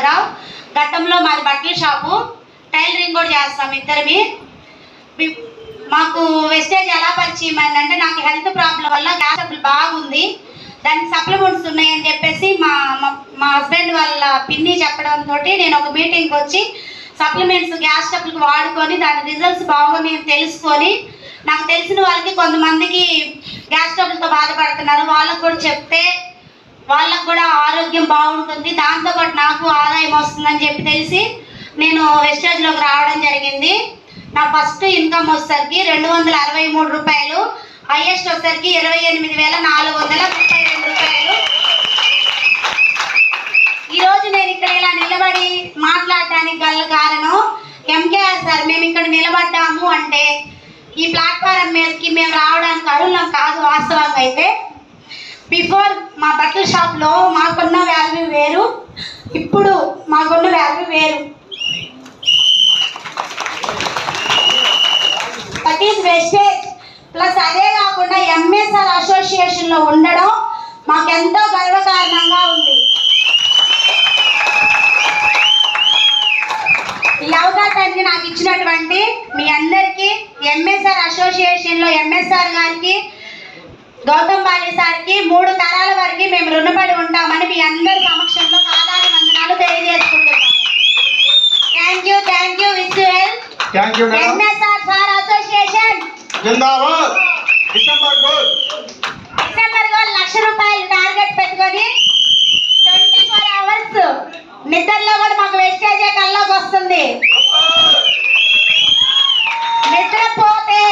రావు గతంలో మాది బట్టల షాపు, టైలరింగ్ కూడా చేస్తాం ఇద్దరిమి. మాకు వెస్టేజ్ ఎలా పరిచయం అయిందంటే, నాకు హెల్త్ ప్రాబ్లం వల్ల గ్యాస్ ట్రబుల్ బాగుంది, దానికి సప్లిమెంట్స్ ఉన్నాయని చెప్పేసి మా హస్బెండ్ వాళ్ళ పిన్ని చెప్పడంతో నేను ఒక మీటింగ్కి వచ్చి సప్లిమెంట్స్ గ్యాస్ ట్రబుల్కి వాడుకొని దాని రిజల్ట్స్ బాగున్నాయని తెలుసుకొని, నాకు తెలిసిన వాళ్ళకి కొంతమందికి గ్యాస్ ట్రబుల్తో బాధపడుతున్నారు, వాళ్ళకు కూడా చెప్తే వాళ్ళకు కూడా ఆరోగ్యం బాగుంటుంది, దాంతోపాటు నాకు ఆదాయం వస్తుందని చెప్పి తెలిసి నేను వెస్టేజ్లోకి రావడం జరిగింది. నా ఫస్ట్ ఇన్కమ్ వచ్చేసరికి 263 రూపాయలు, హైయెస్ట్ వచ్చేసరికి 28,432 రూపాయలు. ఈరోజు నేను ఇక్కడ ఇలా నిలబడి మాట్లాడడానికి గల కారణం ఎంకేఆర్ సార్. మేము ఇక్కడ నిలబడ్డాము అంటే ఈ ప్లాట్ఫారం మీదకి మేము రావడానికి అర్హులం కాదు. వాస్తవంగా అయితే బిఫోర్ మా బట్టల షాప్లో మాకున్న వాల్యూ వేరు, ఇప్పుడు మాకున్న వాల్యూ వేరు. That is wastage. ప్లస్ అదే కాకుండా ఎంఎస్ఆర్ అసోసియేషన్లో ఉండడం మాకెంతో గర్వకారణంగా ఉంది. ఈ అవకాశానికి నాకు ఇచ్చినటువంటి మీ అందరికీ, ఎంఎస్ఆర్ అసోసియేషన్లో ఎంఎస్ఆర్ గారికి, గౌతమ్ బాలి సార్కి 3 తరాల వరకు మేము రుణపడి ఉంటామని మీ అందరి సమక్షంలో పాదాల వందనాలు తెలియజేసుకుంటున్నాము. Thank you wish you well. MSR sir association జిందాబాద్. డిసెంబర్ గోల్ 1,00,000 రూపాయలు టార్గెట్ పెట్టుకొని 24 అవర్స్ నిద్రలో కూడా మాకు వెస్టేజే కల్లోకి వస్తుంది. నిద్రపోతే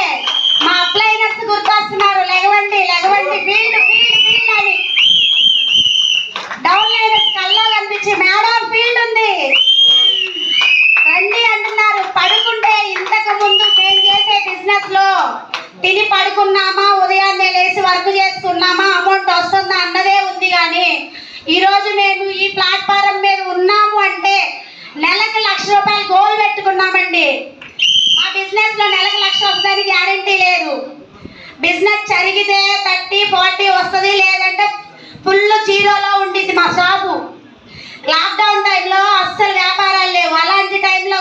మా అప్లైనర్స్ గుర్తొస్తున్నారు, లెగవండి ఫీల్డ్ అని. డౌన్ లైనర్స్ కల్లో కనిపించి మేడం ఫీల్డ్ ఉంది రండి అంటున్నారు. పడుకుంటే ఇంతకు ముందు మేము చేసే బిజినెస్ లో తిని పడుకున్నామా, ఉదయాన్నే లేచి వర్క్ చేసుకున్నామా, అమౌంట్ వస్తుందా అన్నదే ఉంది. కానీ ఈరోజు మేము ఈ ప్లాట్ఫారం మీద ఉన్నాము అంటే నెలకు 1,00,000 రూపాయలు గోల్ పెట్టుకున్నామండి. మా బిజినెస్ లో నెలకు 1,00,000 వస్తుందని గ్యారంటీ లేదు. బిజినెస్ జరిగితే 30-40 వస్తుంది, లేదంటే ఫుల్ జీరోలో ఉండిద్ది మా షాపు. లాక్డౌన్ టైంలో అస్సలు వ్యాపారాలు లేవు. అలాంటి టైంలో